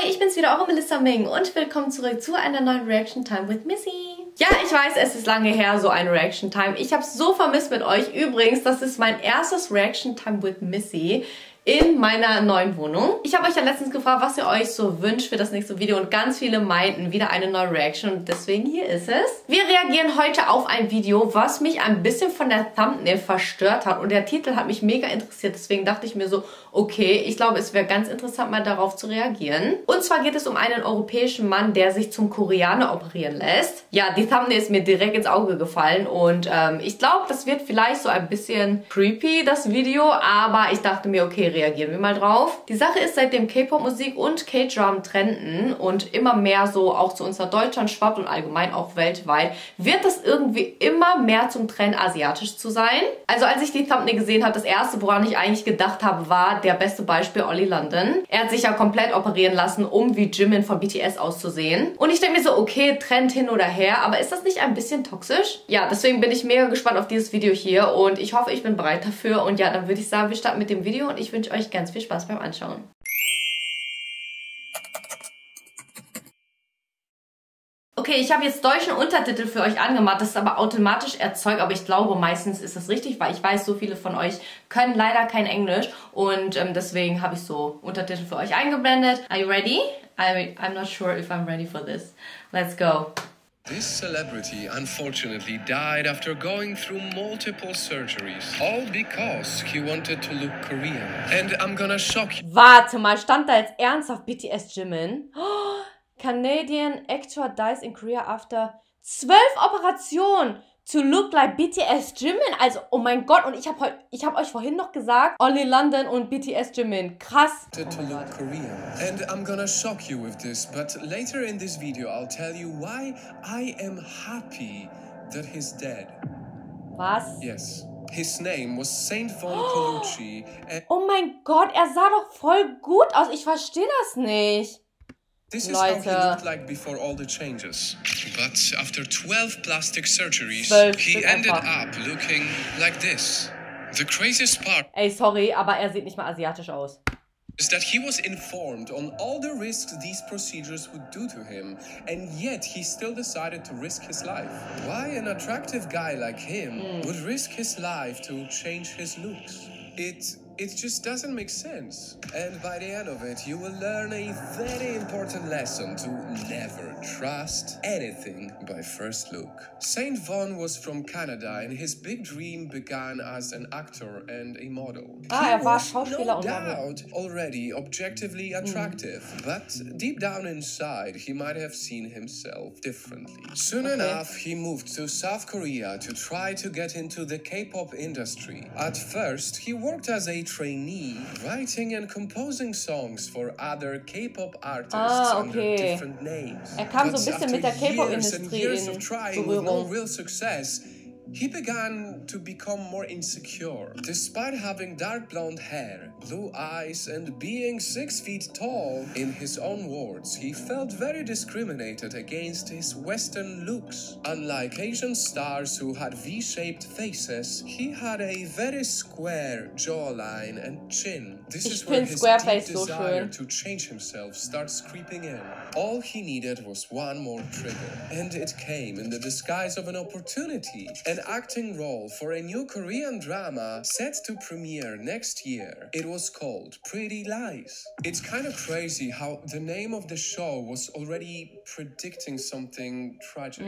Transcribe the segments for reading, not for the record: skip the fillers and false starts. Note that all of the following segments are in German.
Hi, ich bin's wieder, eure Melissa Minh und willkommen zurück zu einer neuen Reaction Time with Missy. Ja, ich weiß, es ist lange her, so eine Reaction Time. Ich habe so vermisst mit euch. Übrigens, das ist mein erstes Reaction Time with Missy in meiner neuen Wohnung. Ich habe euch ja letztens gefragt, was ihr euch so wünscht für das nächste Video und ganz viele meinten wieder eine neue Reaction und deswegen hier ist es. Wir reagieren heute auf ein Video, was mich ein bisschen von der Thumbnail verstört hat und der Titel hat mich mega interessiert, deswegen dachte ich mir so, okay, ich glaube, es wäre ganz interessant, mal darauf zu reagieren. Und zwar geht es um einen europäischen Mann, der sich zum Koreaner operieren lässt. Ja, die Thumbnail ist mir direkt ins Auge gefallen und ich glaube, das wird vielleicht so ein bisschen creepy, das Video, aber ich dachte mir, okay, reagieren wir mal drauf. Die Sache ist, seitdem K-Pop-Musik und K-Drum trenden und immer mehr so auch zu uns nach Deutschland schwappt und allgemein auch weltweit, wird das irgendwie immer mehr zum Trend, asiatisch zu sein. Also als ich die Thumbnail gesehen habe, das erste, woran ich eigentlich gedacht habe, war der beste Beispiel Olli London. Er hat sich ja komplett operieren lassen, um wie Jimin von BTS auszusehen. Und ich denke mir so, okay, Trend hin oder her, aber ist das nicht ein bisschen toxisch? Ja, deswegen bin ich mega gespannt auf dieses Video hier und ich hoffe, ich bin bereit dafür. Und ja, dann würde ich sagen, wir starten mit dem Video und ich wünsche euch ganz viel Spaß beim Anschauen. Okay, ich habe jetzt deutschen Untertitel für euch angemacht, das ist aber automatisch erzeugt, aber ich glaube, meistens ist das richtig, weil ich weiß, so viele von euch können leider kein Englisch und deswegen habe ich so Untertitel für euch eingeblendet. Are you ready? I'm not sure if I'm ready for this. Let's go. This celebrity unfortunately died after going through multiple surgeries, all because he wanted to look Korean. And I'm gonna shock you. Warte mal, stand da jetzt ernsthaft BTS Jimin? Oh, Canadian actor dies in Korea after 12 Operationen to look like BTS Jimin. Also, oh mein Gott, und ich hab euch vorhin noch gesagt, Olli London und BTS Jimin. Krass. To look Korean. And I'm gonna shock you with this, but later in this video I'll tell you why I am happy that he's dead. Was? Yes. His name was Saint Von Colucci. Oh mein Gott, er sah doch voll gut aus. Ich verstehe das nicht. This is how he looked like before all the changes. But after 12 plastic surgeries, he ended up looking like this. The craziest part Ey, sorry, aber er sieht nicht mal asiatisch aus. is that he was informed on all the risks these procedures would do to him, and yet he still decided to risk his life. Why an attractive guy like him would risk his life to change his looks? It just doesn't make sense. And by the end of it, you will learn a very important lesson to never trust anything by first look. Saint Von was from Canada and his big dream began as an actor and a model. Er war He Schauspieler no und Model. doubt already objectively attractive, but deep down inside, he might have seen himself differently. Soon enough, he moved to South Korea to try to get into the K-pop industry. At first, he worked as a trainee, writing and composing songs for other K-pop artists under different names. Er kam so ein bisschen mit der K-Pop-Industrie in Berührung. No real success, he began to become more insecure. Despite having dark blonde hair, blue eyes, and being 6 feet tall, in his own words, he felt very discriminated against his Western looks. Unlike Asian stars who had V-shaped faces, he had a very square jawline and chin. This is where his deep desire to change himself starts creeping in. All he needed was one more trigger, and it came in the disguise of an opportunity. An acting role for a new Korean drama set to premiere next year. It was called Pretty Lies. It's kind of crazy how the name of the show was already predicting something tragic.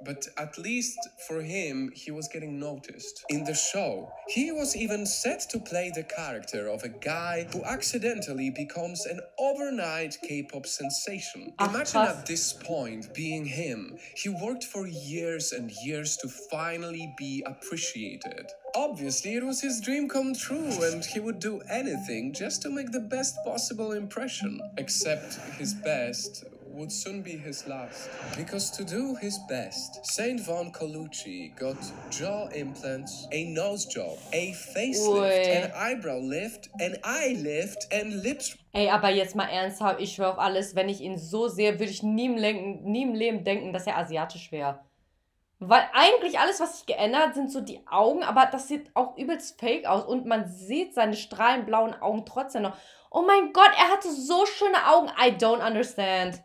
But at least for him, he was getting noticed. In the show, he was even set to play the character of a guy who accidentally becomes an overnight K-pop sensation. Imagine at this point being him. He worked for years and years to finally be appreciated. Obviously, it was his dream come true, and he would do anything just to make the best possible impression. Except his best would soon be his last. Because to do his best, Saint Von Colucci got jaw implants, a nose job, a facelift, an eyebrow lift, an eye lift, and lips. Ey, aber jetzt mal ernsthaft, ich schwör auf alles, wenn ich ihn so sehe, würde ich nie im Leben denken, dass er asiatisch wäre. Weil eigentlich alles, was sich geändert hat, sind so die Augen, aber das sieht auch übelst fake aus und man sieht seine strahlend blauen Augen trotzdem noch. Oh mein Gott, er hatte so schöne Augen. I don't understand.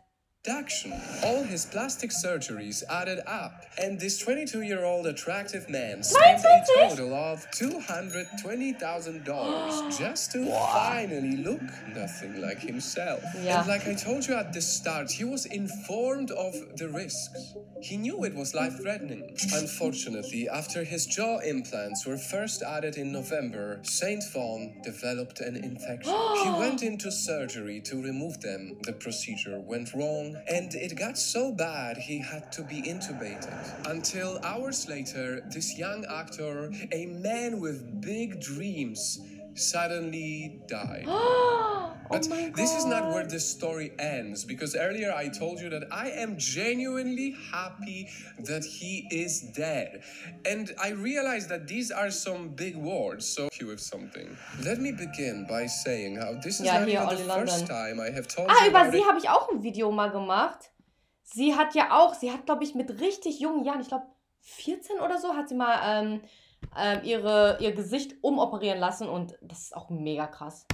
All his plastic surgeries added up, and this 22-year-old attractive man spent a total of $220,000 just to finally look nothing like himself. Yeah. And like I told you at the start, he was informed of the risks. He knew it was life-threatening. Unfortunately, after his jaw implants were first added in November, Saint Von developed an infection. He went into surgery to remove them. The procedure went wrong, and it got so bad he had to be intubated. Until hours later, this young actor, a man with big dreams, suddenly died. But this is not where the story ends, because earlier I told you that I am genuinely happy that he is dead. And I realized that these are some big words, so cue with something. Let me begin by saying how this is not even the first time I have told you über sie habe ich auch ein Video mal gemacht. Sie hat, glaube ich, mit richtig jungen Jahren, ich glaube 14 oder so, hat sie mal ihr Gesicht umoperieren lassen und das ist auch mega krass.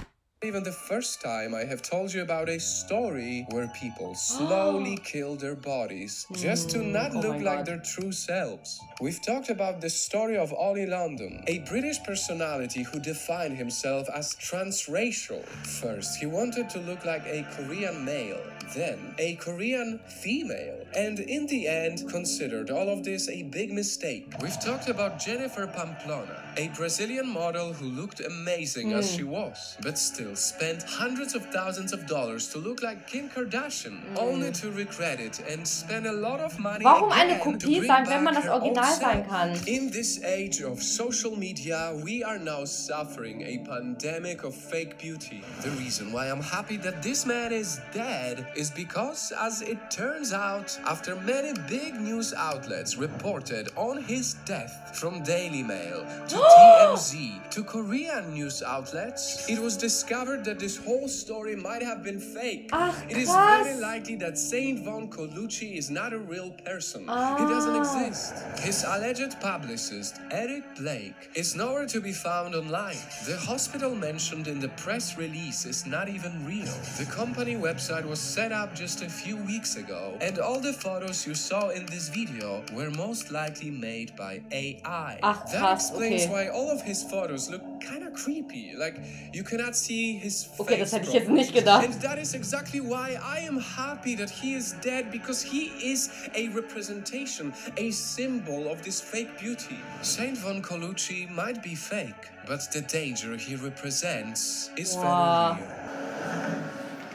Even the first time I have told you about a story where people slowly kill their bodies just to not look like their true selves. We've talked about the story of Ollie London, a British personality who defined himself as transracial. First, he wanted to look like a Korean male, then a Korean female, and in the end considered all of this a big mistake. We've talked about Jennifer Pamplona, a Brazilian model who looked amazing as she was, but still spent hundreds of thousands of dollars to look like Kim Kardashian, only to regret it and spend a lot of money Warum eine again Kopie to sein, bring wenn man back das her Original old sein self. kann? In this age of social media, we are now suffering a pandemic of fake beauty. The reason why I'm happy that this man is dead is because, as it turns out, after many big news outlets reported on his death, from Daily Mail to TMZ to Korean news outlets, it was discovered that this whole story might have been fake. It is very likely that Saint Von Colucci is not a real person. He doesn't exist. His alleged publicist, Eric Blake, is nowhere to be found online. The hospital mentioned in the press release is not even real. The company website was set up just a few weeks ago, and all the photos you saw in this video were most likely made by AI. That explains why all of his photos look kind of creepy. Like, you cannot see his face. Das hätte ich jetzt nicht gedacht. And that is exactly why I am happy that he is dead, because he is a representation, a symbol of this fake beauty. Saint Von Colucci might be fake, but the danger he represents is very real.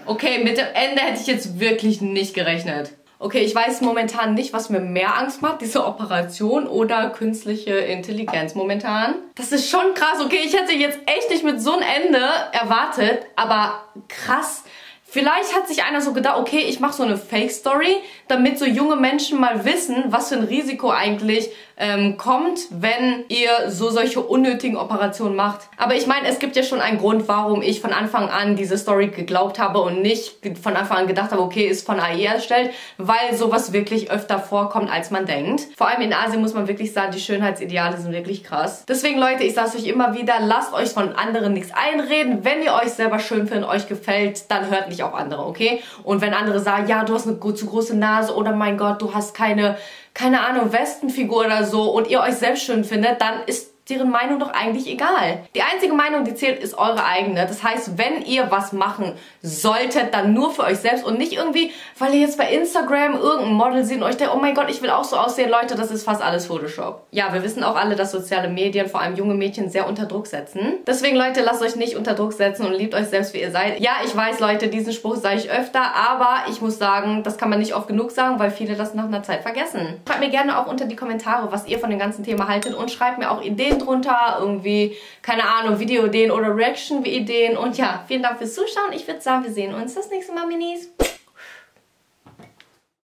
Okay, mit dem Ende hätte ich jetzt wirklich nicht gerechnet. Okay, ich weiß momentan nicht, was mir mehr Angst macht, diese Operation oder künstliche Intelligenz momentan. Das ist schon krass. Okay, ich hätte jetzt echt nicht mit so einem Ende erwartet, aber krass. Vielleicht hat sich einer so gedacht, okay, ich mache so eine Fake-Story, damit so junge Menschen mal wissen, was für ein Risiko eigentlich kommt, wenn ihr solche unnötigen Operationen macht. Aber ich meine, es gibt ja schon einen Grund, warum ich von Anfang an diese Story geglaubt habe und nicht von Anfang an gedacht habe, okay, ist von AI erstellt, weil sowas wirklich öfter vorkommt, als man denkt. Vor allem in Asien muss man wirklich sagen, die Schönheitsideale sind wirklich krass. Deswegen, Leute, ich sage es euch immer wieder, lasst euch von anderen nichts einreden. Wenn ihr euch selber schön findet, euch gefällt, dann hört nicht auf andere, okay? Und wenn andere sagen, ja, du hast eine zu große Nase oder mein Gott, du hast keine Ahnung, Westenfigur oder so und ihr euch selbst schön findet, dann ist deren Meinung doch eigentlich egal. Die einzige Meinung, die zählt, ist eure eigene. Das heißt, wenn ihr was machen solltet, dann nur für euch selbst und nicht irgendwie, weil ihr jetzt bei Instagram irgendein Model seht und euch denkt, oh mein Gott, ich will auch so aussehen. Leute, das ist fast alles Photoshop. Ja, wir wissen auch alle, dass soziale Medien vor allem junge Mädchen sehr unter Druck setzen. Deswegen, Leute, lasst euch nicht unter Druck setzen und liebt euch selbst, wie ihr seid. Ja, ich weiß, Leute, diesen Spruch sage ich öfter, aber ich muss sagen, das kann man nicht oft genug sagen, weil viele das nach einer Zeit vergessen. Schreibt mir gerne auch unter die Kommentare, was ihr von dem ganzen Thema haltet und schreibt mir auch Ideen drunter, irgendwie, keine Ahnung, Videoideen oder Reaction-Ideen. Und ja, vielen Dank fürs Zuschauen. Ich würde sagen, wir sehen uns das nächste Mal, Minis.